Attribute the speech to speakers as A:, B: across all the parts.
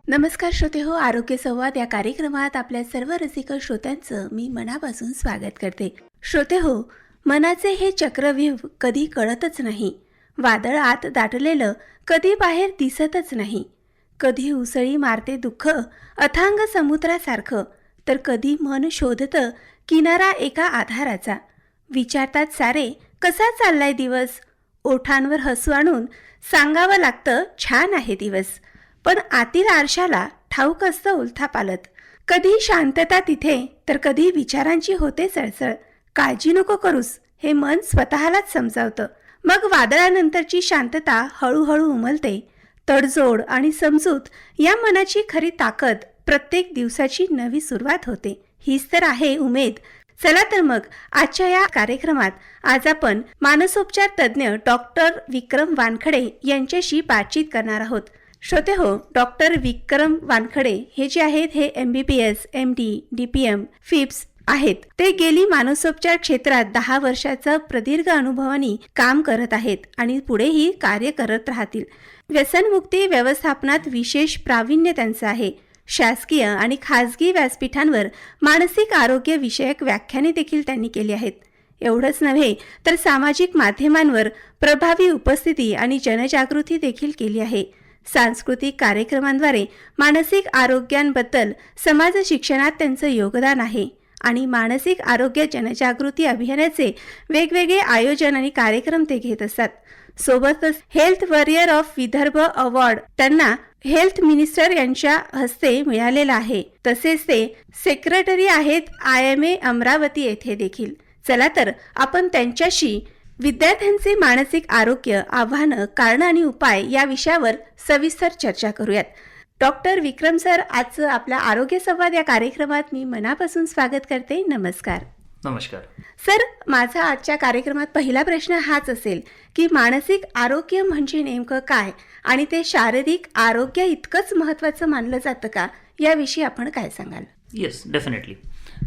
A: नमस्कार श्रोते हो, आरोग्य संवाद या कार्यक्रमात आपल्या सर्व रसिक श्रोत्यांचं मी मनापासून स्वागत करते. श्रोते हो, मनाचे हे चक्रव्यूह कधी कळतच नाही. वादळ आत दाटलेलं कधी बाहेर दिसतच नाही. कधी उसळी मारते दुःख अथांग समुद्रासारखं, तर कधी मन शोधतं किनारा एका आधाराचा. विचारतात सारे कसा चाललाय दिवस, ओठांवर हसू आणून सांगावं लागतं छान आहे दिवस. पण आतील आरशाला ठाऊक असतं उलथापालत. कधी शांतता तिथे तर कधी विचारांची होते सळसळ. काळजी नको करूस हे मन स्वतःलाच समजावतं. मग वादळानंतरची शांतता हळूहळू उमलते. तडजोड आणि समजूत या मनाची खरी ताकद. प्रत्येक दिवसाची नवी सुरुवात होते. हीच तर आहे उमेद. चला तर मग आजच्या या कार्यक्रमात आज आपण मानसोपचार तज्ज्ञ डॉक्टर विक्रम वानखडे यांच्याशी बातचीत करणार आहोत. श्रोते हो, डॉक्टर विक्रम वानखडे हे जे आहेत हे MBBS, MD, DPM, FIPS आहेत. ते गेली मानसोपचार क्षेत्रात 10 वर्षाचा प्रदीर्घ अनुभवाने काम करत आहेत आणि पुढेही कार्य करत राहतील. व्यसनमुक्ती व्यवस्थापनात विशेष प्रावीण्य त्यांचं आहे. शासकीय आणि खाजगी व्यासपीठांवर मानसिक आरोग्य विषयक व्याख्याने देखील त्यांनी केली आहेत. एवढंच नव्हे तर सामाजिक माध्यमांवर प्रभावी उपस्थिती आणि जनजागृती देखील केली आहे. सांस्कृतिक कार्यक्रमांद्वारे मानसिक आरोग्यांबद्दल समाज शिक्षणात त्यांचं योगदान आहे आणि मानसिक आरोग्य जनजागृती अभियानाचे वेगवेगळे आयोजन आणि कार्यक्रम ते घेत असतात. सोबतच health warrior of Vidarbha award त्यांना हेल्थ मिनिस्टर यांच्या हस्ते मिळालेला आहे. तसेच ते सेक्रेटरी आहेत IMA अमरावती येथे देखील. चला तर आपण त्यांच्याशी विद्यार्थ्यांचे मानसिक आरोग्य, आव्हानं, कारणं आणि उपाय या विषयावर सविस्तर चर्चा करूयात. डॉक्टर विक्रम सर, आजचं आपल्या आरोग्य संवाद या कार्यक्रमात मी मनापासून स्वागत करते. नमस्कार.
B: नमस्कार
A: सर, माझा आजच्या कार्यक्रमात पहिला प्रश्न हाच असेल की मानसिक आरोग्य म्हणजे नेमकं काय आणि ते शारीरिक आरोग्य इतकंच महत्त्वाचं मानलं जातं का, याविषयी आपण काय सांगाल?
B: Yes, definitely.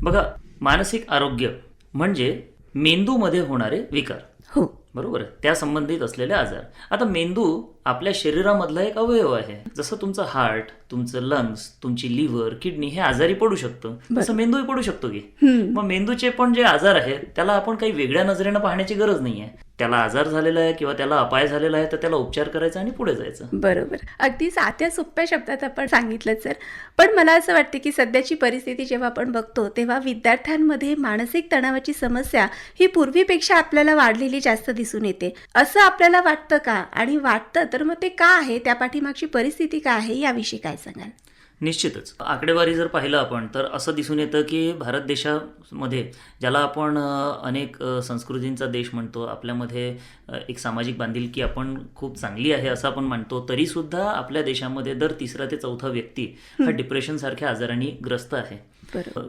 B: बघा, मानसिक आरोग्य म्हणजे मेंदूमध्ये होणारे विकार.
A: हो,
B: बरोबर आहे, त्या संबंधित असलेले आजार. आता मेंदू आपल्या शरीरामधला एक अवयव आहे. जसं तुमचं हार्ट, तुमचं लंग्स, तुमची लिव्हर, किडनी हे आजारी पडू शकतं, तसं मेंदूही पडू शकतो की. मग मेंदूचे पण जे आजार आहेत त्याला आपण काही वेगळ्या नजरेनं पाहण्याची गरज नाहीये. त्याला आजार झालेला आहे किंवा त्याला अपाय झालेला आहे तर त्याला उपचार करायचा आणि पुढे जायचं.
A: बरोबर. अगदी साध्या सोप्या शब्दात आपण सांगितलं सर. पण मला असं वाटतं की सध्याची परिस्थिती जेव्हा आपण बघतो तेव्हा विद्यार्थ्यांमध्ये मानसिक तणावाची समस्या ही पूर्वीपेक्षा आपल्याला वाढलेली जास्त दिसून येते. असं आपल्याला वाटतं का? आणि वाटतं तर मग ते का आहे, त्या पाठीमागची परिस्थिती काय आहे, याविषयी काय सांगाल?
B: निश्चितच आकडेवारी जर पाहिलं आपण तर असं दिसून येतं की भारत देशामध्ये, ज्याला आपण अनेक संस्कृतींचा देश म्हणतो, आपल्यामध्ये एक सामाजिक बांधिलकी आपण खूप चांगली आहे असं आपण म्हणतो, तरीसुद्धा आपल्या देशामध्ये दर 3रा ते 4था व्यक्ती हा डिप्रेशनसारख्या आजारांनी ग्रस्त आहे.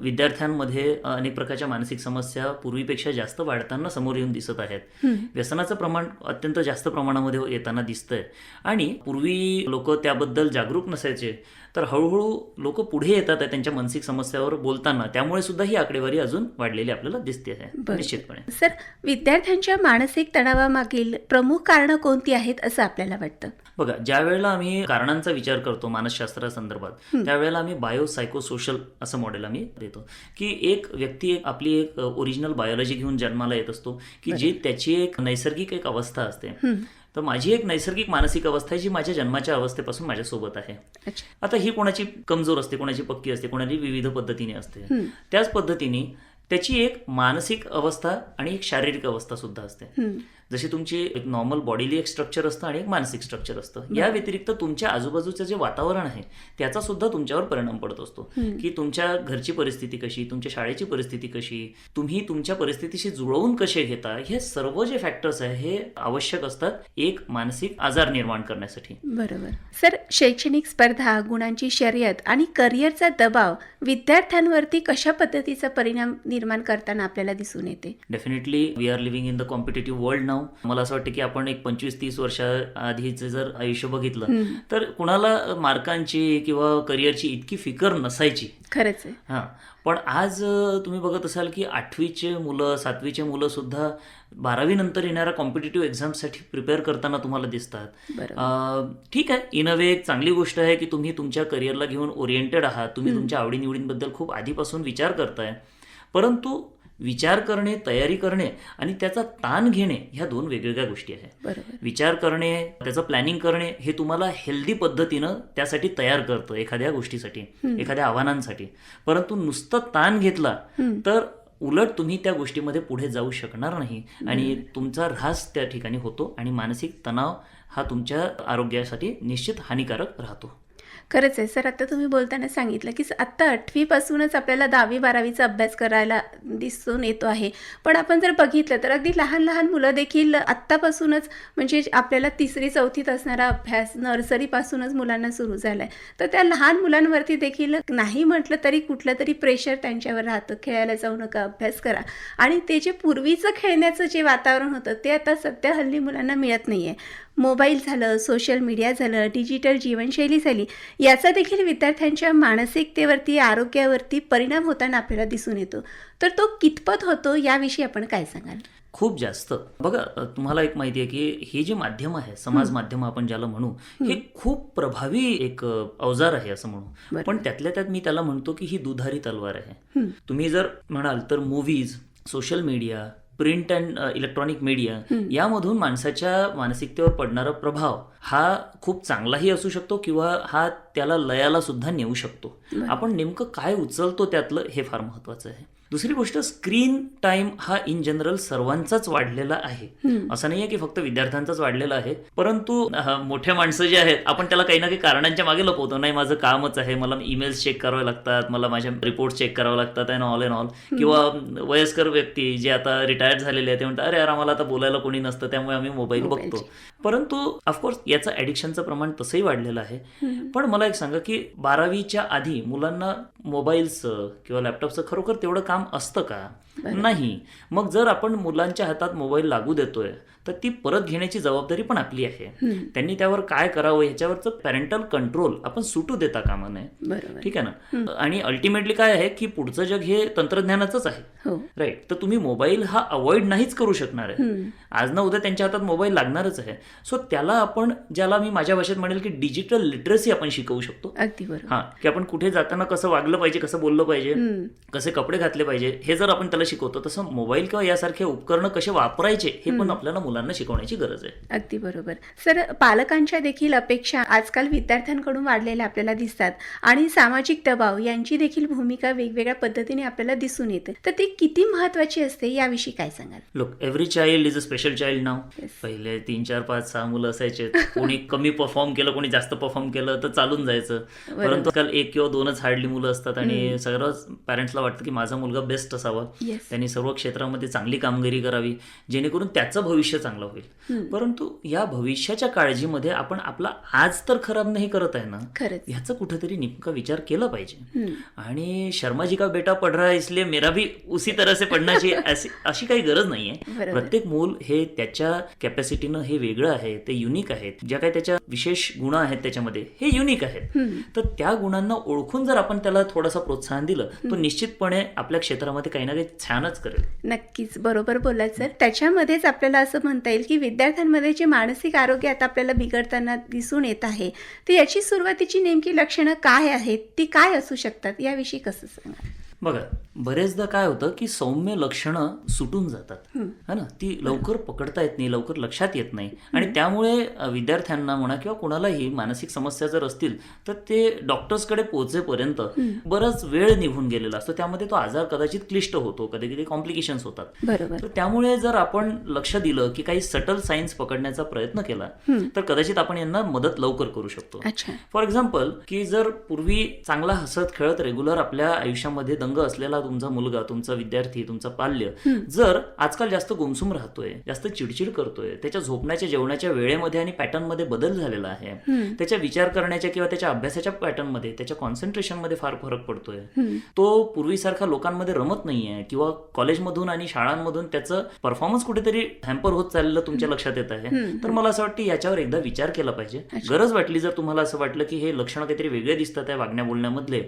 B: विद्यार्थ्यांमध्ये अनेक प्रकारच्या मानसिक समस्या पूर्वीपेक्षा जास्त वाढताना समोर येऊन दिसत आहेत. व्यसनाचं प्रमाण अत्यंत जास्त प्रमाणामध्ये येताना दिसतंय आणि पूर्वी लोक त्याबद्दल जागरूक नसायचे, तर हळूहळू लोक पुढे येतात त्यांच्या मानसिक समस्यावर बोलताना. त्यामुळे सुद्धा ही आकडेवारी अजून वाढलेली आपल्याला दिसते आहे निश्चितपणे.
A: सर, विद्यार्थ्यांच्या मानसिक तणावामागील प्रमुख कारणं कोणती आहेत असं आपल्याला वाटतं?
B: बघा, ज्या वेळेला आम्ही कारणांचा विचार करतो मानसशास्त्रासंदर्भात, त्यावेळेला आम्ही बायो सायकोसोशल असं मॉडेल आम्ही देतो की एक व्यक्ती आपली एक ओरिजिनल बायोलॉजी घेऊन जन्माला येत असतो की जी त्याची एक नैसर्गिक एक अवस्था असते. तर माझी एक नैसर्गिक मानसिक अवस्था आहे जी माझ्या जन्माच्या अवस्थेपासून माझ्यासोबत आहे. आता ही कोणाची कमजोर असते, कोणाची पक्की असते, कोणाची विविध पद्धतीने असते. त्याच पद्धतीने त्याची एक मानसिक अवस्था आणि एक शारीरिक अवस्था सुद्धा असते. जशी तुमची एक नॉर्मल बॉडीली एक स्ट्रक्चर असतं आणि एक मानसिक स्ट्रक्चर असतं. या व्यतिरिक्त तुमच्या आजूबाजूचं जे वातावरण आहे त्याचा सुद्धा तुमच्यावर परिणाम पडत असतो की तुमच्या घरची परिस्थिती कशी, तुमच्या शाळेची परिस्थिती कशी, तुम्ही तुमच्या परिस्थितीशी जुळवून कसे घेता, हे सर्व जे फॅक्टर्स आहे हे आवश्यक असतात एक मानसिक आजार निर्माण करण्यासाठी.
A: बरोबर. सर, शैक्षणिक स्पर्धा, गुणांची शर्यत आणि करिअरचा दबाव विद्यार्थ्यांवरती कशा पद्धतीचा परिणाम निर्माण करताना आपल्याला दिसून येते?
B: Definitely we are living in the competitive world now now. मला असं वाटतं की आपण एक 25-30 वर्षाआधीचं जर आयुष्य बघितलं तर कुणाला मार्कांची किंवा करिअरची इतकी फिकर नसायची.
A: खरंच आहे.
B: हां, पण आज तुम्ही बघत असाल की 8वीचे मुलं 7वीचे मुलं सुद्धा 12वी नंतर येणाऱ्या कॉम्पिटिटिव्ह एक्झामसाठी प्रिपेअर करताना तुम्हाला दिसतात. ठीक आहे, इन अ वे एक चांगली गोष्ट आहे की तुम्ही तुमच्या करिअरला घेऊन ओरिएंटेड आहात, तुम्ही तुमच्या आवडीनिवडींबद्दल खूप आधीपासून विचार करताय. परंतु विचार करणे, तयारी करणे आणि त्याचा ताण घेणे ह्या 2 वेगवेगळ्या गोष्टी आहेत. विचार करणे, त्याचं प्लॅनिंग करणे हे तुम्हाला हेल्दी पद्धतीनं त्यासाठी तयार करतं एखाद्या गोष्टीसाठी, एखाद्या आव्हानांसाठी. परंतु नुसतं ताण घेतला तर उलट तुम्ही त्या गोष्टीमध्ये पुढे जाऊ शकणार नाही आणि तुमचा ऱ्हास त्या ठिकाणी होतो आणि मानसिक तणाव हा तुमच्या आरोग्यासाठी निश्चित हानिकारक राहतो.
A: खरंच आहे सर. आता तुम्ही बोलताना सांगितलं की आत्ता 8वीपासूनच आपल्याला 10वी-12वीचा अभ्यास करायला दिसून येतो आहे. पण आपण जर बघितलं तर अगदी लहान लहान मुलं देखील आत्तापासूनच म्हणजे आपल्याला 3री-4थीत असणारा अभ्यास नर्सरीपासूनच मुलांना सुरू झाला आहे. तर त्या लहान मुलांवरती देखील नाही म्हटलं तरी कुठलं तरी प्रेशर त्यांच्यावर राहतं. खेळायला जाऊ नका, अभ्यास करा. आणि ते जे पूर्वीचं खेळण्याचं जे वातावरण होतं ते आता सध्या हल्ली मुलांना मिळत नाही आहे. मोबाईल झालं, सोशल मीडिया झालं, डिजिटल जीवनशैली झाली, याचा देखील विद्यार्थ्यांच्या मानसिकतेवरती, आरोग्यावरती परिणाम होताना आपल्याला दिसून येतो. तर तो कितपत होतो याविषयी आपण काय सांगाल?
B: खूप जास्त. बघा, तुम्हाला एक माहिती आहे की हे जे माध्यम आहे, समाज माध्यम आपण ज्याला म्हणू, हे खूप प्रभावी एक अवजार आहे असं म्हणू. पण त्यातल्या त्यात मी त्याला म्हणतो की ही दुधारी तलवार आहे. तुम्ही जर म्हणाल तर movies, social media, print and electronic media यामधून माणसाच्या मानसिकतेवर पडणारा प्रभाव हा खूप चांगलाही असू शकतो किंवा हा त्याला लयाला सुद्धा नेऊ शकतो. आपण नेमकं काय उचलतो त्यातलं हे फार महत्वाचं आहे. दुसरी गोष्ट, स्क्रीन टाइम हा इन जनरल सर्वांचाच वाढलेला आहे. असं नाहीये की फक्त विद्यार्थ्यांचाच वाढलेला आहे. परंतु मोठ्या माणसं जे आहेत आपण त्याला काही ना काही कारणांच्या मागे लपवतो. नाही, माझं कामच आहे, मला ईमेल्स चेक करावे लागतात, मला माझ्या रिपोर्ट चेक करावे लागतात अँड ऑल. किंवा वयस्कर व्यक्ती जे आता रिटायर्ड झालेले आहेत ते म्हणतात, अरे यार आम्हाला आता बोलायला कोणी नसतं त्यामुळे आम्ही मोबाईल बघतो. परंतु ऑफकोर्स याचं ॲडिक्शनचं प्रमाण तसंही वाढलेलं आहे. पण मला एक सांगा की 12वीच्या आधी मुलांना मोबाईलचं किंवा लॅपटॉपचं खरोखर तेवढं काम असतं का? नाही. मग जर आपण मुलांच्या हातात मोबाईल लागू देतोय तर ती परत घेण्याची जबाबदारी पण आपली आहे. त्यांनी त्यावर काय करावं ह्याच्यावरचं पॅरेंटल कंट्रोल आपण सुटू देता कामा नये. ठीक आहे ना? आणि अल्टिमेटली काय आहे की पुढचं जग हे तंत्रज्ञानाचंच आहे, राईट? तर तुम्ही मोबाईल हा अवॉइड नाहीच करू शकणार आहे. आज ना उद्या त्यांच्या हातात मोबाईल लागणारच आहे. सो त्याला आपण, ज्याला मी माझ्या भाषेत म्हणेल की डिजिटल लिटरसी आपण शिकवू शकतो. हां, की आपण कुठे जाताना कसं वागलं पाहिजे, कसं बोललं पाहिजे, कसे कपडे घातले पाहिजे, हे जर आपण त्याला शिकवतो तसं मोबाईल किंवा यासारखे उपकरणं कसे वापरायचे हे पण आपल्याला मुलांना शिकवण्याची गरज आहे.
A: अगदी बरोबर. सर, पालकांच्या देखील अपेक्षा आजकाल विद्यार्थ्यांकडून वाढलेल्या आपल्याला दिसतात आणि सामाजिक दबाव यांची देखील भूमिका वेगवेगळ्या पद्धतीने आपल्याला दिसून येते. तर ती किती महत्वाची असते याविषयी काय सांगाल?
B: Look, every child is a special child now. पहिले 3, 4, 5, 6 मुलं असायचे. कोणी कमी परफॉर्म केलं, कोणी जास्त परफॉर्म केलं तर चालून जायचं. परंतु काल 1 किंवा 2च हार्डली मुलं असतात आणि सगळंच पॅरेंट्सला वाटतं की माझा मुलगा बेस्ट असावा, त्यांनी सर्व क्षेत्रामध्ये चांगली कामगिरी करावी जेणेकरून त्याचं भविष्य चांगलं होईल. परंतु या भविष्याच्या काळजीमध्ये आपण आपला आज तर खराब नाही करत आहे ना, ह्याचा कुठेतरी नेमका विचार केला पाहिजे. आणि शर्मा जी का बेटा पढ़ रहा है इसलिए मेरा भी उसी तरह से पढ़ण्याची अशी काही गरज नाहीये. प्रत्येक मूल हे त्याच्या कॅपॅसिटीनं हे वेगळं आहे, ते युनिक आहेत. ज्या काही त्याच्या विशेष गुण आहेत त्याच्यामध्ये हे युनिक आहेत. तर त्या गुणांना ओळखून जर आपण त्याला थोडासा प्रोत्साहन दिलं तो निश्चितपणे आपल्या क्षेत्रामध्ये काही ना काही छानच करेल.
A: नक्कीच बरोबर बोलात सर. त्याच्यामध्येच आपल्याला असं म्हणता येईल की विद्यार्थ्यांमध्ये जे मानसिक आरोग्य आता आपल्याला बिघडताना दिसून येत आहे तर याची सुरुवातीची नेमकी लक्षणं काय आहेत, ती काय असू शकतात याविषयी कसं सांगा?
B: बघा, बरेचदा काय होतं की सौम्य लक्षणं सुटून जातात, है ना, ती लवकर पकडता येत नाही, लवकर लक्षात येत नाही. आणि त्यामुळे विद्यार्थ्यांना म्हणा किंवा कोणालाही मानसिक समस्या जर असतील तर ते डॉक्टर्सकडे पोहोचेपर्यंत बराच वेळ निघून गेलेला असतो. त्यामध्ये तो आजार कदाचित क्लिष्ट होतो, कधी कधी कॉम्प्लिकेशन्स होतात. तर त्यामुळे जर आपण लक्ष दिलं की काही सटल सायन्स पकडण्याचा प्रयत्न केला तर कदाचित आपण यांना मदत लवकर करू शकतो. फॉर एक्झाम्पल, की जर पूर्वी चांगला हसत खेळत रेग्युलर आपल्या आयुष्यामध्ये दंग असलेला तुमचा मुलगा, तुमचा विद्यार्थी, तुमचा पाल्य जर आजकाल जास्त गुमसुम राहतोय, जास्त चिडचिड करतोय, त्याच्या झोपण्याच्या जेवणाच्या वेळेमध्ये आणि पॅटर्नमध्ये बदल झालेला आहे, त्याच्या विचार करण्याच्या किंवा त्याच्या अभ्यासाच्या पॅटर्नमध्ये, त्याच्या कॉन्सन्ट्रेशनमध्ये फार फरक पडतोय, तो पूर्वीसारखा लोकांमध्ये रमत नाहीये किंवा कॉलेजमधून आणि शाळांमधून त्याचं परफॉर्मन्स कुठेतरी हॅम्पर होत चाललेलं तुमच्या लक्षात येत आहे, तर मला असं वाटतं याच्यावर एकदा विचार केला पाहिजे. गरज वाटली जर तुम्हाला असं वाटलं की हे लक्षणं काहीतरी वेगळे दिसतात आहे वागण्या बोलण्यामधले,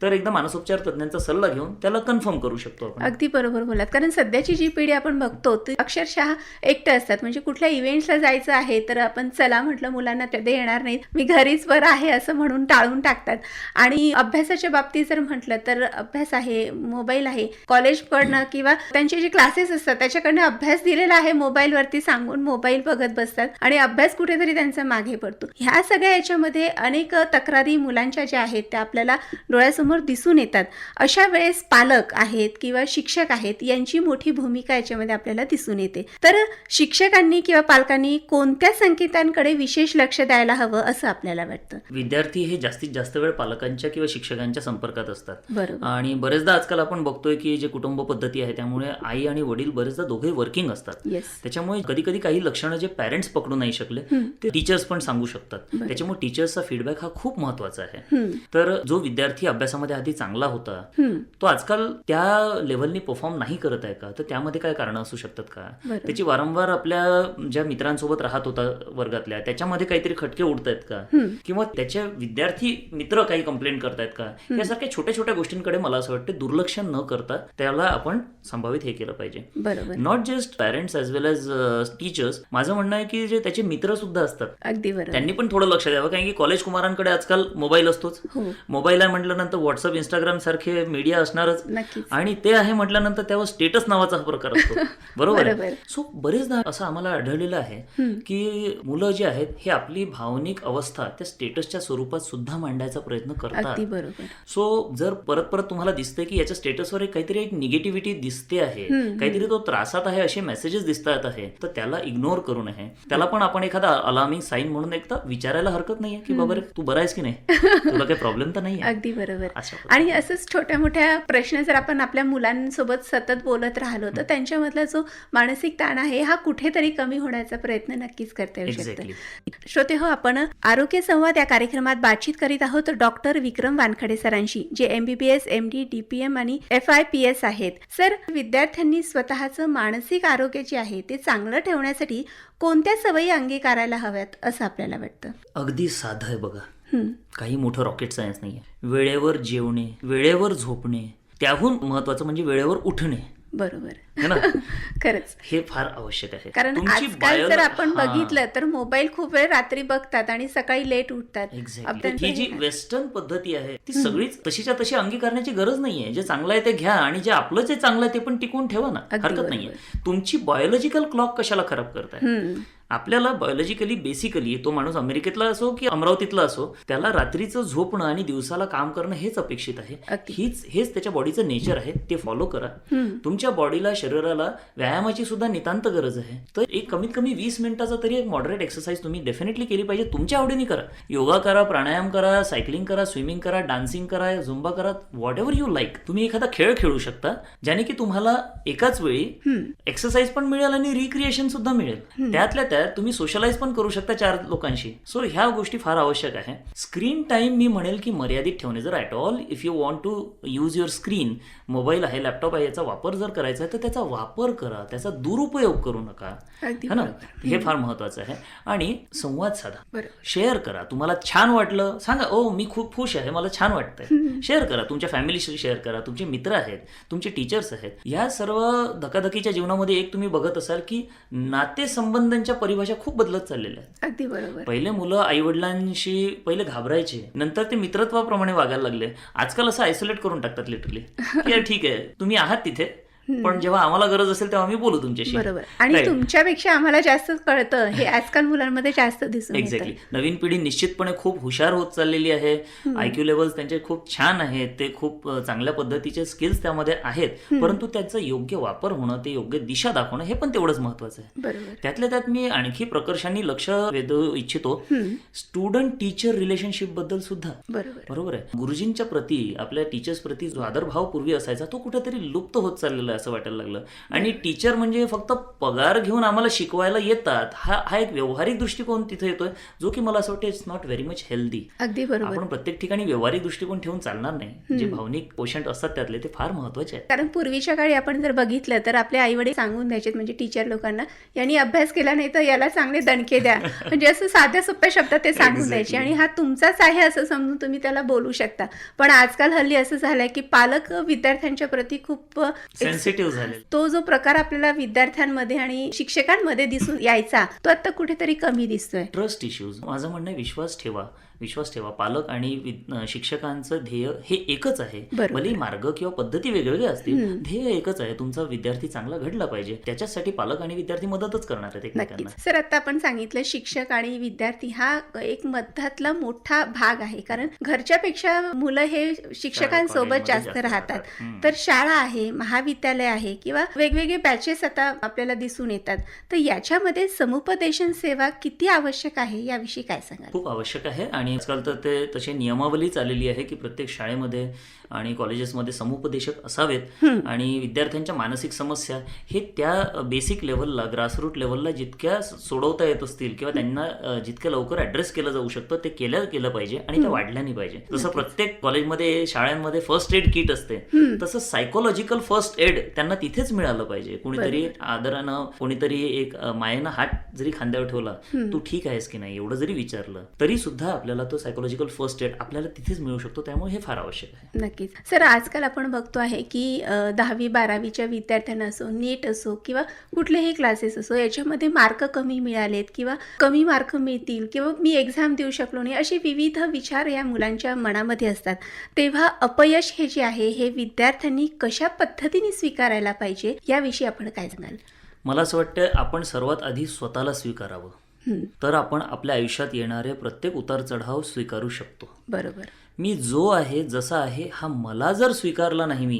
B: तर एकदा मानसोपचार तज्ञांचा सल्ला घेऊन त्याला कन्फर्म करू शकतो आपण.
A: अगदी बरोबर बोलात. कारण सध्याची जी पिढी आपण बघतो ती अक्षरशः एकटं असतात. म्हणजे कुठल्या इव्हेंट्सला जायचं आहे तर आपण चला म्हटलं मुलांना ते येणार नाहीत, मी घरीच बरं आहे असं म्हणून टाळून टाकतात. आणि अभ्यासाच्या बाबतीत जर म्हटलं तर अभ्यास आहे, मोबाईल आहे, कॉलेजकडनं किंवा त्यांचे जे क्लासेस असतात त्याच्याकडनं अभ्यास दिलेला आहे मोबाईलवरती सांगून मोबाईल बघत बसतात आणि अभ्यास कुठेतरी त्यांचा मागे पडतो. ह्या सगळ्या याच्यामध्ये अनेक तक्रारी मुलांच्या ज्या आहेत त्या आपल्याला डोळ्यासमोर दिसून येतात. अशा वेळेस पालक आहेत किंवा शिक्षक आहेत यांची मोठी भूमिका याच्यामध्ये आपल्याला दिसून येते. तर शिक्षकांनी किंवा पालकांनी कोणत्या संकेतांकडे विशेष लक्ष द्यायला हवं असं आपल्याला वाटतं?
B: विद्यार्थी हे जास्तीत जास्त वेळ पालकांच्या किंवा शिक्षकांच्या संपर्कात असतात.
A: बरोबर.
B: आणि बरेचदा आजकाल आपण बघतोय की जे कुटुंब पद्धती आहे त्यामुळे आई आणि वडील बरेचदा दोघे वर्किंग असतात. त्याच्यामुळे कधी कधी काही लक्षणं जे पॅरेंट्स पकडू नाही शकले ते टीचर्स पण सांगू शकतात. त्याच्यामुळे टीचर्सचा फीडबॅक हा खूप महत्वाचा आहे. तर जो विद्यार्थी अभ्यासामध्ये आधी चांगला होता तो आजकाल त्या लेव्हलनी परफॉर्म नाही करत आहे का, तर त्यामध्ये काय कारण असू शकतात का, त्याची वारंवार आपल्या ज्या मित्रांसोबत राहत होता वर्गातल्या त्याच्यामध्ये काहीतरी खटके उडतायत का, किंवा त्याचे विद्यार्थी मित्र काही कंप्लेंट करतायत का, यासारख्या छोट्या छोट्या गोष्टींकडे मला असं वाटतं दुर्लक्ष न करता त्याला आपण संभावित हे केलं पाहिजे. Not just parents as well as teachers. माझं म्हणणं आहे की जे त्याचे मित्र सुद्धा असतात
A: अगदी बरोबर,
B: त्यांनी पण थोडं लक्ष द्यावं. कारण की कॉलेज कुमारांकडे आजकाल मोबाईल असतोच. मोबाईल आहे म्हटल्यानंतर व्हॉट्सअप, इंस्टाग्राम सारखे मीडिया असणारच, आणि ते आहे म्हटल्यानंतर त्यावर स्टेटस नावाचा हा प्रकार असतो. बरोबर. सो बरेचदा असं आम्हाला आढळलेलं आहे की मुलं जे आहेत हे आपली भावनिक अवस्था त्या स्टेटसच्या स्वरूपात सुद्धा मांडायचा प्रयत्न करतात. सो जर परत परत तुम्हाला दिसते की याच्या स्टेटसवर काहीतरी एक निगेटिव्हिटी दिसते आहे, काहीतरी तो त्रासात आहे असे मेसेजेस दिसतात आहे, तर त्याला इग्नोर करू नये. त्याला पण आपण एखादा अलार्मिंग साईन म्हणून एकदा विचारायला हरकत नाहीये की बाबा तू बरा आहेस की नाही, तुला काही प्रॉब्लेम तर नाही.
A: अगदी बरोबर. आणि असंच छोट्या मोठ्या प्रश्न जर आपण आपल्या मुलांसोबत सतत बोलत राहिलो तर त्यांच्यामधला जो मानसिक ताण आहे हा कुठेतरी कमी होण्याचा प्रयत्न नक्कीच करता येऊ शकतो. श्रोते हो, आपण आरोग्य संवाद या कार्यक्रमात बातचीत करीत आहोत डॉक्टर विक्रम वानखडे सरांशी, जे MBBS, MD, DPM आणि FIPS आहेत. सर, विद्यार्थ्यांनी स्वतःचं मानसिक आरोग्य जे आहे ते चांगलं ठेवण्यासाठी कोणत्या सवयी अंगीकारायला हव्यात असं आपल्याला वाटतं?
B: अगदी साधं आहे बघा, काही मोठं रॉकेट सायन्स नाहीये. वेळेवर जेवणे, वेळेवर झोपणे, त्याहून महत्वाचं म्हणजे वेळेवर उठणे.
A: बरोबर
B: है ना.
A: खरंच
B: हे फार आवश्यक आहे.
A: कारण आजकाल जर आपण बघितलं तर मोबाईल खूप वेळ रात्री बघतात आणि सकाळी लेट उठतात.
B: ही जी वेस्टर्न पद्धती आहे ती सगळीच तशीच्या तशी अंगीकारण्याची गरज नाहीये. जे चांगलं आहे ते घ्या आणि जे आपलं जे चांगलं आहे ते पण टिकवून ठेवा ना, हरकत नाहीये. तुमची बायोलॉजिकल क्लॉक कशाला खराब करताय? आपल्याला बायोलॉजिकली बेसिकली तो माणूस अमेरिकेतला असो की अमरावतीतला असो, त्याला रात्रीचं झोपणं आणि दिवसाला काम करणं हेच अपेक्षित आहे. हेच त्याच्या बॉडीचं नेचर आहे, ते फॉलो करा. तुमच्या बॉडीला, शरीराला व्यायामाची सुद्धा नितांत गरज आहे. तर एक कमीत कमी 20 मिनिटाचा तरी एक मॉडरेट एक्सरसाइज तुम्ही डेफिनेटली केली पाहिजे. तुमच्या आवडीने करा. योगा करा, प्राणायाम करा, सायकलिंग करा, स्विमिंग करा, डान्सिंग करा, झुंबा करा, व्हॉट एव्हर यू लाईक. तुम्ही एखादा खेळ खेळू शकता ज्याने की तुम्हाला एकाच वेळी एक्सरसाइज पण मिळेल आणि रिक्रिएशन सुद्धा मिळेल. त्यातल्या त्यात तुम्ही सोशलाइज पण करू शकता 4 लोकांशी. सो ह्या गोष्टी फार आवश्यक आहे. स्क्रीन टाइम मी म्हणेल की मर्यादित ठेवणे. जर at all if you want to use your screen, mobile आहे, लॅपटॉप आहे, याचा वापर जर करायचा आहे तर त्याचा वापर करा, त्याचा दुरुपयोग करू नका, है ना. हे फार महत्वाचं आहे. आणि संवाद साधा, शेअर करा. तुम्हाला छान वाटलं सांगा, ओ मी खूप खुश आहे, मला छान वाटतंय. शेअर करा, तुमच्या फॅमिलीशी शेअर करा, तुमचे मित्र आहेत, तुमचे टीचर्स आहेत. या सर्व धकाधकीच्या जीवनामध्ये एक तुम्ही बघत असाल की नातेसंबंधांच्या परिभाषा खूप बदलत चाललेल्या आहेत.
A: अगदी बरोबर.
B: पहिले मुलं आई वडिलांशी पहिले घाबरायचे, नंतर ते मित्रत्वाप्रमाणे वागायला लागले. आजकाल असं आयसोलेट करून टाकतात लिटरली. ठीक आहे, तुम्ही आहात तिथे, पण जेव्हा आम्हाला गरज असेल तेव्हा आम्ही बोलू तुमच्याशी.
A: बरोबर. आणि
B: Right.
A: तुमच्यापेक्षा आम्हाला जास्त कळतं हे आजकाल मुलांमध्ये जास्त दिसून येतं.
B: एक्झॅक्टली. नवीन पिढी निश्चितपणे खूप हुशार होत चाललेली आहे. IQ लेवल्स त्यांचे खूप छान आहेत, ते खूप चांगल्या पद्धतीचे स्किल्स त्यामध्ये आहेत, परंतु त्यांचा योग्य वापर होणं, ते योग्य दिशा दाखवणं हे पण तेवढंच महत्वाचं आहे.
A: बरोबर.
B: त्यातल्या त्यात मी आणखी प्रकर्षाने लक्ष वेधू इच्छितो स्टुडंट टीचर रिलेशनशिप बद्दल सुद्धा. बरोबर आहे. गुरुजींच्या प्रती, आपल्या टीचर्स प्रती जो आदरभाव पूर्वी असायचा तो कुठेतरी लुप्त होत चाललेला आहे असं वाटायला लागलं. आणि टीचर म्हणजे फक्त पगार घेऊन आम्हाला शिकवायला येतात हा एक व्यावहारिक दृष्टिकोन तिथे येतोय, जो की मला असं वाटतं it's not very much healthy.
A: अगदी बरोबर.
B: आपण प्रत्येक ठिकाणी व्यावहारिक दृष्टिकोन ठेवून चालणार नाही. जे भावनिक पोषण असतात त्यातले ते फार महत्वाचे आहेत.
A: कारण पूर्वीच्या काळी आपण जर बघितलं तर आपले आई वडील सांगून द्यायचे, म्हणजे टीचर लोकांना, यांनी अभ्यास केला नाही तर याला चांगले दणके द्या, म्हणजे असं साध्या सोप्या शब्दात ते सांगून द्यायचे आणि हा तुमचाच आहे असं समजून तुम्ही त्याला बोलू शकता. पण आजकाल हल्ली असं झालंय की पालक विद्यार्थ्यांच्या प्रती खूप
B: सेन्सिटिव्ह झाले.
A: तो जो प्रकार आपल्याला विद्यार्थ्यांमध्ये आणि शिक्षकांमध्ये दिसून यायचा तो आता कुठेतरी कमी दिसतोय.
B: Trust issues. माझं म्हणणं आहे विश्वास ठेवा. पालक आणि शिक्षकांचं ध्येय हे एकच आहे. भले मार्ग किंवा पद्धती वेगवेगळे असतील, ध्येय एकच आहे. तुमचा विद्यार्थी चांगला घडला पाहिजे. त्याच्यासाठी पालक आणि विद्यार्थी मदतच करणार आहेत एकमेकांना.
A: सर, आता आपण सांगितलं शिक्षक आणि विद्यार्थी हा एक मध्यातला मोठा भाग आहे, कारण घरच्यापेक्षा मुलं हे शिक्षकांसोबत जास्त राहतात. तर शाळा आहे, महाविद्यालय आहे किंवा वेगवेगळे बॅचेस आता आपल्याला दिसून येतात, तर याच्यामध्ये समुपदेशन सेवा किती आवश्यक आहे याविषयी काय सांगाल?
B: खूप आवश्यक आहे. आणि आजकाल तर ते तशी नियमावली चाललेली आहे की प्रत्येक शाळेमध्ये आणि कॉलेजेसमध्ये समुपदेशक असावेत. आणि विद्यार्थ्यांच्या मानसिक समस्या हे त्या बेसिक लेव्हलला, ग्रासरूट लेव्हलला जितक्या सोडवता येत असतील किंवा त्यांना जितक्या लवकर ऍड्रेस केलं जाऊ शकतं ते केलं पाहिजे आणि त्या वाढल्या नाही पाहिजे. जसं प्रत्येक कॉलेजमध्ये, शाळांमध्ये फर्स्ट एड किट असते, तसं सायकोलॉजिकल फर्स्ट एड त्यांना तिथेच मिळालं पाहिजे. कोणीतरी आदरानं, कोणीतरी एक मायेनं हात जरी खांद्यावर ठेवला, तू ठीक आहेस की नाही एवढं जरी विचारलं, तरी सुद्धा आपल्याला तो सायकोलॉजिकल फर्स्ट एड आपल्याला तिथेच मिळू शकतो. त्यामुळे हे फार आवश्यक आहे.
A: नक्कीच. सर, आजकाल आपण बघतो आहे की 10वी-12वीच्या विद्यार्थ्यांना असो, नीट असो किंवा कुठलेही क्लासेस असो, याच्यामध्ये मार्क कमी मिळालेत किंवा कमी मार्क मिळतील किंवा मी एक्झाम देऊ शकलो नाही, असे विविध विचार या मुलांच्या मनामध्ये असतात. तेव्हा अपयश हे जे आहे हे विद्यार्थ्यांनी कशा पद्धतीने स्वीकारायला पाहिजे याविषयी आपण काय सांगाल?
B: मला असं वाटतं आपण सर्वात आधी स्वतःला स्वीकारावं, तर आपण आपल्या आयुष्यात येणारे प्रत्येक उतार चढाव स्वीकारू शकतो.
A: बरोबर.
B: मी जो आहे, जसा आहे, हा मला जर स्वीकारला नाही मी,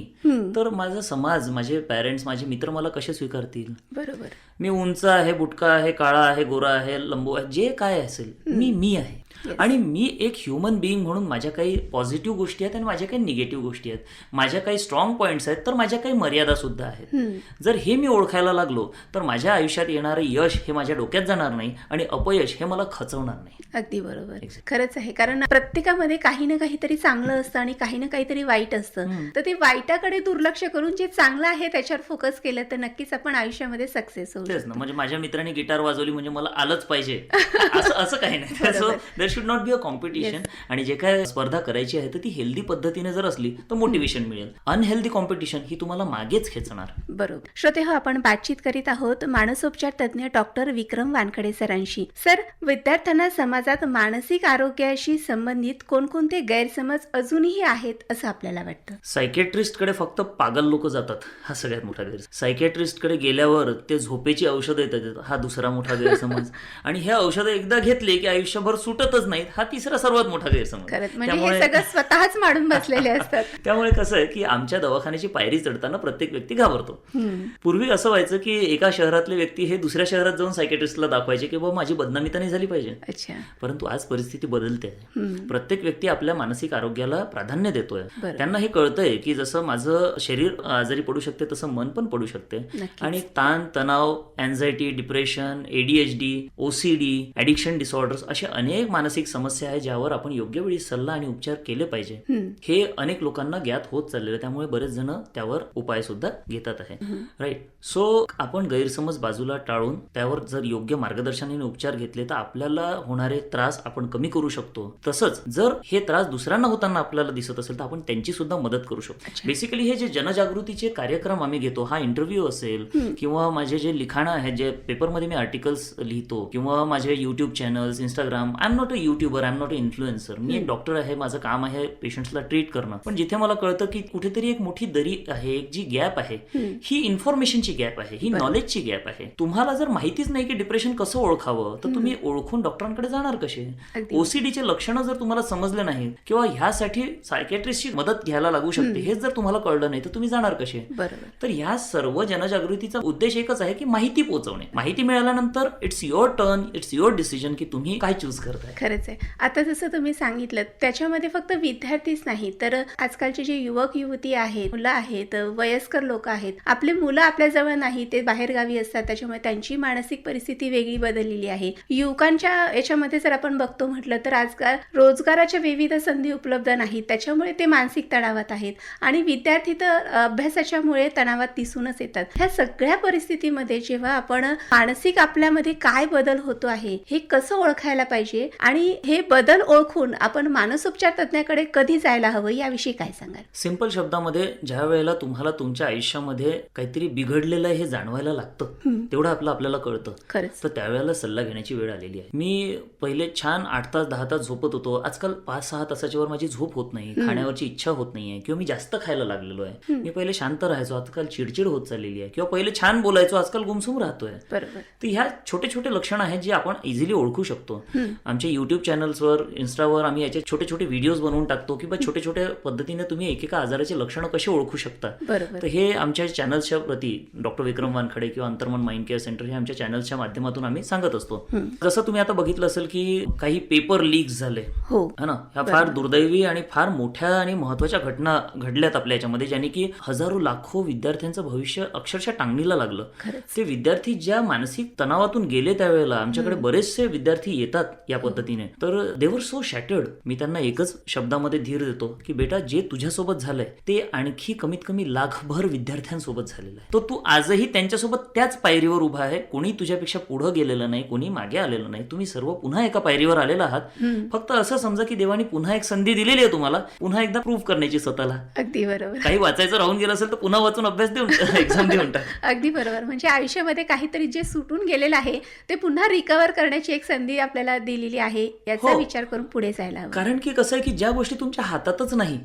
B: तर माझा समाज, माझे पॅरेंट्स, माझे मित्र मला कसे स्वीकारतील?
A: बरोबर.
B: मी उंच आहे, बुटका आहे, काळा आहे, गोरा आहे, लंबू आहे, जे काय असेल, मी आहे. आणि मी एक ह्युमन बिईंग म्हणून माझ्या काही पॉझिटिव्ह गोष्टी आहेत आणि माझ्या काही निगेटिव्ह गोष्टी आहेत, माझ्या काही स्ट्रॉंग पॉईंट्स आहेत, तर माझ्या काही मर्यादा सुद्धा आहेत. जर हे मी ओळखायला लागलो तर माझ्या आयुष्यात येणारं यश हे माझ्या डोक्यात जाणार नाही आणि अपयश हे मला खचवणार नाही.
A: अगदी बरोबर. खरंच आहे, कारण प्रत्येकामध्ये काही ना काहीतरी चांगलं असतं आणि काही ना काहीतरी वाईट असतं. तर ते वाईटाकडे दुर्लक्ष करून जे चांगलं आहे त्याच्यावर फोकस केलं तर नक्कीच आपण आयुष्यामध्ये सक्सेस होऊ शकतो.
B: म्हणजे माझ्या मित्रांनी गिटार वाजवली म्हणजे मला आलंच पाहिजे असं काही नाही. So there should not be a competition. आणि जे काय स्पर्धा करायची आहे तर ती हेल्दी पद्धतीने जर असली तर मोटिवेशन मिळेल. अनहेल्दी कॉम्पिटिशन ही तुम्हाला मागेच खेचणार.
A: बरोबर. श्रोते हो, आपण बातचीत करीत आहोत मानसोपचार तज्ञ डॉक्टर विक्रम वानखडे सरांशी. सर, विद्यार्थ्यांना समाजात मानसिक आरोग्याशी संबंधित कोणकोणते गैरसमज अजूनही आहेत असं आपल्याला वाटतं?
B: सायकेट्रिस्टकडे फक्त पागल लोक जातात, हा सगळ्यात मोठा गैरसमज. सायकेट्रिस्टकडे गेल्यावर ते झोपेची औषधं येतात, हा दुसरा मोठा गैरसमज. आणि हे औषधं एकदा घेतली की आयुष्यभर सुटतच नाहीत, हा तिसरा सर्वात मोठा गैरसमज.
A: म्हणजे हे सगळं स्वतःच मांडून बसलेले असतात.
B: त्यामुळे कसं आहे की आमच्या दवाखान्याची पायरी चढताना प्रत्येक व्यक्ती घाबरतो. पूर्वी असं व्हायचं की एका शहरातले व्यक्ती हे दुसऱ्या शहरात जाऊन सायकेट्रिस्टला दाखवायचे की बाबा माझी बदनामी तर नाही झाली पाहिजे. परंतु आज परिस्थिती बदलते आहे. प्रत्येक व्यक्ती आपल्या मानसिक आरोग्याला प्राधान्य देतोय. त्यांना हे कळतंय की जसं माझं शरीर आजारी पडू शकते तसं मन पण पडू शकते. आणि ताण, तणाव, anxiety, depression, ADHD, OCD, addiction disorders अशा अनेक मानसिक समस्या आहेत ज्यावर आपण योग्य वेळी सल्ला आणि उपचार केले पाहिजे. हे अनेक लोकांना ज्ञात होत चाललेलं, त्यामुळे बरेच जण त्यावर उपाय सुद्धा घेतात आहे. राईट. सो आपण गैरसमज बाजूला टाळून त्यावर जर योग्य मार्गदर्शनाने उपचार घेतले तर आपल्याला होणारे त्रास आपण कमी करू शकतो. तसंच जर हे त्रास दुसऱ्यांना होताना आपल्याला दिसत असेल तर आपण त्यांची सुद्धा मदत करू शकतो. बेसिकली हे जे जनजागृतीचे कार्यक्रम आम्ही घेतो, हा इंटरव्ह्यू असेल किंवा माझे जे लिखाणं आहे, जे पेपरमध्ये मी आर्टिकल्स लिहितो किंवा माझे YouTube channels, Instagram, I am not a YouTuber, I am not a influencer. मी एक डॉक्टर आहे, माझं काम आहे पेशंट्सला ट्रीट करणं. पण जिथे मला कळतं की कुठेतरी एक मोठी दरी आहे, एक जी गॅप आहे, ही इन्फॉर्मेशनची गॅप आहे, ही नॉलेजची गॅप आहे. तुम्हाला जर माहितीच नाही की डिप्रेशन कसं ओळखावं, तर तुम्ही ओळखून डॉक्टरांकडे जाणार कसे? ओसीडीचे लक्षणं जर तुम्हाला समजले नाहीत किंवा ह्यासाठी सायकॅट्रिस्टची मदत घ्यायला लागू शकते हेच जर तुम्हाला कळलं नाही तर तुम्ही जाणार कसे? तर ह्या सर्व जनजागृतीचा उद्देश एकच आहे की माहिती पोहोचवणे. माहिती मिळाल्यानंतर it's your turn, it's your decision की तुम्ही काय चूज करताय.
A: खरंच आहे. आता जसं तुम्ही सांगितलं त्याच्यामध्ये फक्त विद्यार्थीच नाही तर आजकालचे जे युवक युवती आहेत, मुलं आहेत, वयस्कर लोक आहेत, आपले मुलं आपल्याजवळ नाही, ते बाहेरगावी असतात, त्याच्यामुळे त्यांची मानसिक परिस्थिती वेगळी बदललेली आहे. युवकांच्या याच्यामध्ये जर आपण बघतो म्हटलं तर आजकाल रोजगाराच्या विविध संधी उपलब्ध नाहीत, त्याच्यामुळे ते मानसिक तणावात आहेत आणि विद्यार्थी तर अभ्यासाच्यामुळे तणावात दिसूनच येतात. ह्या सगळ्या परिस्थितीमध्ये जेव्हा आपण मानसिक आपल्यामध्ये काय बदल होतो आहे हे कसं ओळखायला पाहिजे आणि हे बदल ओळखून आपण मानसोपचार तज्ञाकडे कधी जायला हवं याविषयी काय सांगाल?
B: सिंपल शब्दामध्ये, ज्या वेळेला तुम्हाला तुमच्या आयुष्यामध्ये काहीतरी बिघडलेलं आहे हे जाणवायला लागतं, तेवढं आपल्याला कळतं,
A: खरंच
B: तर त्यावेळेला सल्ला घेण्याची वेळ आलेली आहे. मी पहिले छान 8 तास 10 तास झोपत होतो, आजकाल 5-6 तासाच्या वर माझी झोप होत नाही, खाण्यावरची इच्छा होत नाहीये किंवा मी जास्त खायला लागलेलो आहे. मी पहिले शांत राहायचो, आजकाल चिडचिड होत चाललेली आहे, किंवा पहिले छान बोलायचो, आजकाल गुमसुम राहतोय.
A: बरोबर.
B: तर ह्या छोटे छोटे लक्षणं आहेत जे आपण इझिली ओळखू शकतो. आमच्या युट्यूब चॅनल्सवर, इन्स्टावर आम्ही याचे छोटे छोटे व्हिडिओज बनवून टाकतो की छोट्या छोट्या पद्धतीने तुम्ही एकेका आजाराचे लक्षणं कसे ओळखू शकता. तर हे आमच्या चॅनल्सच्या प्रती डॉक्टर विक्रम वानखडे किंवा अंतर्मन माइंड केअर सेंटर हे आमच्या चॅनल्सच्या माध्यमातून आम्ही सांगत असतो. जसं तुम्ही आता बघितलं असेल की काही पेपर लीक्स झाले, है ना, ह्या फार दुर्दैवी आणि फार मोठ्या आणि महत्वाच्या घटना घडल्यात आपल्या याच्यामध्ये, ज्याने की हजारो लाखो विद्यार्थ्यांचं भविष्य अक्षरशः टांगणीला लागलं. ते विद्यार्थी ज्या मानसिक तणावातून गेले त्यावेळेला आमच्याकडे बरेचसे विद्यार्थी येतात या पद्धतीने, तर दे वर सो शॅटर्ड. मी त्यांना एकच शब्दामध्ये धीर देतो की बेटा, जे तुझ्यासोबत झालंय ते आणखी कमीत कमी लाखभर विद्यार्थ्यांसोबत झालेलं आहे. तर तू आजही त्यांच्यासोबत त्याच पायरीवर उभा आहे. कोणी तुझ्यापेक्षा पुढे गेलेलं नाही, कोणी मागे आलेलं नाही. तुम्ही सर्व पुन्हा एका पायरीवर आलेला आहात. फक्त असं समजा की देवानी पुन्हा एक संधी दिलेली आहे तुम्हाला, पुन्हा एकदा प्रूव्ह करण्याची स्वतःला.
A: अगदी बरोबर.
B: काही वाचायचं राहून गेलं असेल तर पुन्हा वाचून अभ्यास देऊन एक्झाम देऊन टाक.
A: अगदी बरोबर. म्हणजे आयुष्यामध्ये काहीतरी जे सुटून गेलेलं आहे ते पुन्हा रिकव्हर करण्याची एक संधी आपल्याला दिलेली आहे, याचा विचार करून पुढे जायला हवं.
B: कारण की कसं आहे की ज्या गोष्टी तुमच्या हातातच नाही,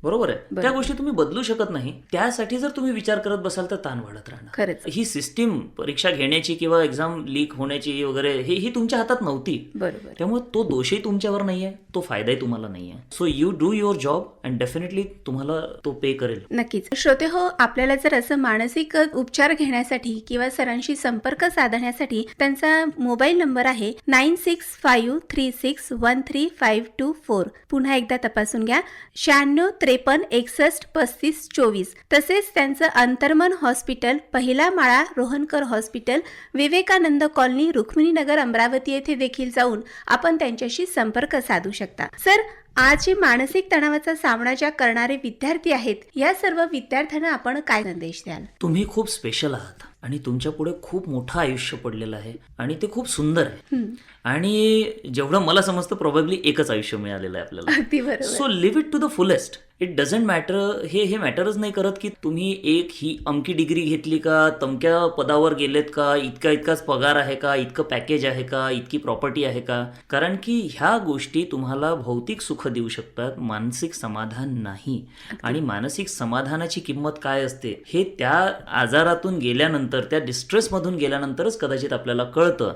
B: बरोबर आहे, त्या गोष्टी तुम्ही बदलू शकत नाही. त्यासाठी जर तुम्ही विचार करत बसाल तर ताण वाढत राहणार.
A: खरंच.
B: ही सिस्टीम परीक्षा घेण्याची किंवा एक्झाम लीक होण्याची वगैरे ही तुमच्या हातात नव्हती.
A: बरोबर.
B: त्यामुळे तो दोषही तुमच्यावर नाहीये, तो फायदाही तुम्हाला नाहीये. So you do your job and definitely तुम्हाला तो पे करेल.
A: नक्कीच. श्रोते हो, आपल्याला जर असं मानसिक उपचार घेण्यासाठी किंवा सरांशी संपर्क साधण्यासाठी त्यांचा मोबाईल नंबर आहे 9653613524. पुन्हा एकदा तपासून घ्या, 9653613524. तसेच त्यांचं अंतर्मन हॉस्पिटल, पहिला माळा, रोहनकर हॉस्पिटल, विवेकानंद कॉलनी, रुक्मिणीनगर, अमरावती येथे देखील जाऊन आपण त्यांच्याशी संपर्क साधू शकता. सर, आज जे मानसिक तणावाचा सामना ज्या करणारे विद्यार्थी आहेत, या सर्व विद्यार्थ्यांना आपण काय संदेश द्याल?
B: तुम्ही खूप स्पेशल आहात आणि तुमच्या पुढे खूप मोठं आयुष्य पडलेलं आहे आणि ते खूप सुंदर आहे. आणि जेवढं मला समजतं प्रोबॅबली एकच आयुष्य मिळालेलं आहे आपल्याला.
A: अगदी बरोबर.
B: So live it to the fullest. It doesn't matter, हे मॅटरच नाही करत की तुम्ही ही अमकी डिग्री घेतली का, तमक्या पदावर गेलेत का, इतकाच पगार आहे का, इतकं पॅकेज आहे का, इतकी प्रॉपर्टी आहे का. कारण की ह्या गोष्टी तुम्हाला भौतिक सुख देऊ शकतात, मानसिक समाधान नाही. आणि मानसिक समाधानाची किंमत काय असते हे त्या आजारातून गेल्यानंतर, त्या डिस्ट्रेसमधून गेल्यानंतरच कदाचित आपल्याला कळतं.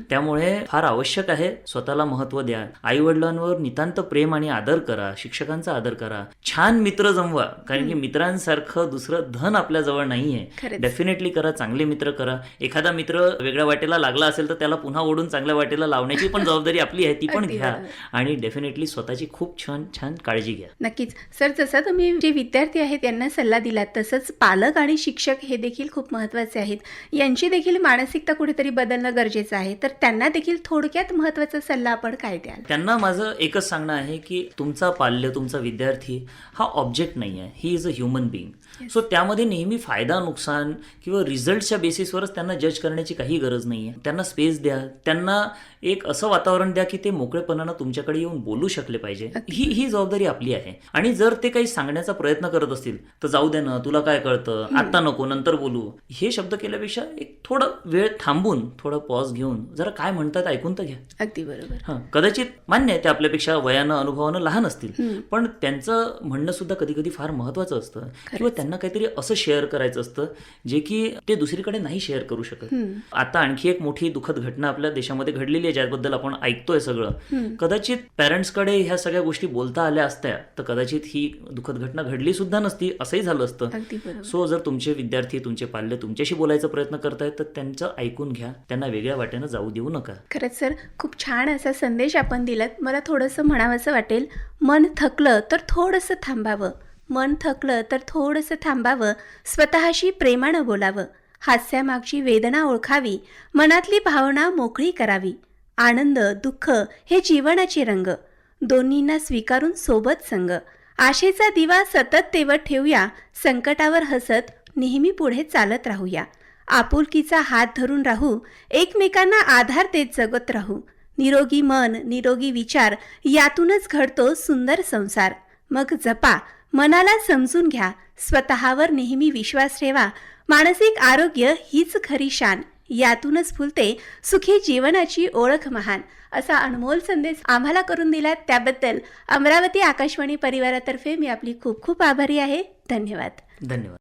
B: त्यामुळे फार आवश्यक आहे स्वतःला महत्व द्या, आई वडिलांवर नितांत प्रेम आणि आदर करा, शिक्षकांचा आदर करा, छान मित्र जमवा, कारण की मित्रांसारखं दुसरं धन आपल्या जवळ नाहीये. डेफिनेटली करा, चांगले मित्र करा. एखादा मित्र वेगळ्या वाटेला लागला असेल तर त्याला पुन्हा ओढून चांगल्या वाटेला लावण्याची पण जबाबदारी आपली आहे, ती पण घ्या. आणि डेफिनेटली स्वतःची खूप छान काळजी घ्या.
A: नक्कीच. सर, जसं तुम्ही जे विद्यार्थी आहेत यांना सल्ला दिलात, तसंच पालक आणि शिक्षक हे देखील खूप महत्त्वाचे आहेत. यांची देखील मानसिकता कुठेतरी बदलणं गरजेचं आहे. तर त्यांना देखील थोडक्यात महत्त्वाचा सल्ला आपण काय द्याल?
B: त्यांना माझं एकच सांगणं आहे की तुमचा पाल्य, तुमचा विद्यार्थी हा ऑब्जेक्ट नाही आहे, he is a human being. So त्यामध्ये नेहमी फायदा नुकसान किंवा रिझल्टच्या बेसिसवरच त्यांना जज करण्याची काही गरज नाही आहे. त्यांना स्पेस द्या, त्यांना एक असं वातावरण द्या की ते मोकळेपणानं तुमच्याकडे येऊन बोलू शकले पाहिजे. ही जबाबदारी आपली आहे. आणि जर ते काही सांगण्याचा प्रयत्न करत असतील तर जाऊ दे ना, तुला काय कळतं, आता नको, नंतर बोलू, हे शब्द केल्यापेक्षा एक थोडं वेळ थांबून थोडं पॉज घेऊन जरा काय म्हणतात ऐकून तर घ्या.
A: अगदी बरोबर.
B: हां, कदाचित मान्य आहे ते आपल्यापेक्षा वयानं अनुभवानं लहान असतील, पण त्यांचं म्हणणं सुद्धा कधी कधी फार महत्वाचं असतं किंवा त्यांना काहीतरी असं शेअर करायचं असतं जे की ते दुसरीकडे नाही शेअर करू शकत. आता आणखी एक मोठी दुःखद घटना आपल्या देशामध्ये घडलेली आहे ज्याबद्दल आपण ऐकतोय सगळं. कदाचित पॅरेंट्सकडे ह्या सगळ्या गोष्टी बोलता आल्या असत्या तर कदाचित ही दुःखद घटना घडली सुद्धा नसती, असंही झालं असतं.
A: अगदी बरोबर.
B: सो जर तुमचे विद्यार्थी, तुमचे पाल्य तुमच्याशी बोलायचा प्रयत्न करतायत तर त्यांचं ऐकून घ्या, त्यांना वेगळ्या वाटेनं जाऊ देऊ नका.
A: खरंच सर, खूप छान असा संदेश आपण दिलात. मला थोडंसं म्हणावंसं वाटेल, मन थकलं तर थोडंसं थांबावं, मन थकलं तर थोडंसं थांबावं, स्वतःशी प्रेमानं बोलावं, हास्यामागची वेदना ओळखावी, मनातली भावना मोकळी करावी. आनंद दुःख हे जीवनाचे रंग, दोन्हींना स्वीकारून सोबत संग. आशेचा दिवा सतत तेवत ठेवूया, संकटावर हसत नेहमी पुढे चालत राहूया. आपुलकीचा हात धरून राहू, एकमेकांना आधार देत जगत राहू. निरोगी मन, निरोगी विचार, यातूनच घडतो सुंदर संसार. मग जपा, मनाला समजून घ्या, स्वतःवर नेहमी विश्वास ठेवा. मानसिक आरोग्य हीच खरी शान, यातूनच फुलते सुखी जीवनाची ओळख महान. असा अनमोल संदेश आम्हाला करून दिलात, त्याबद्दल अमरावती आकाशवाणी परिवारातर्फे मी आपली खूप खूप आभारी आहे. धन्यवाद.
B: धन्यवाद.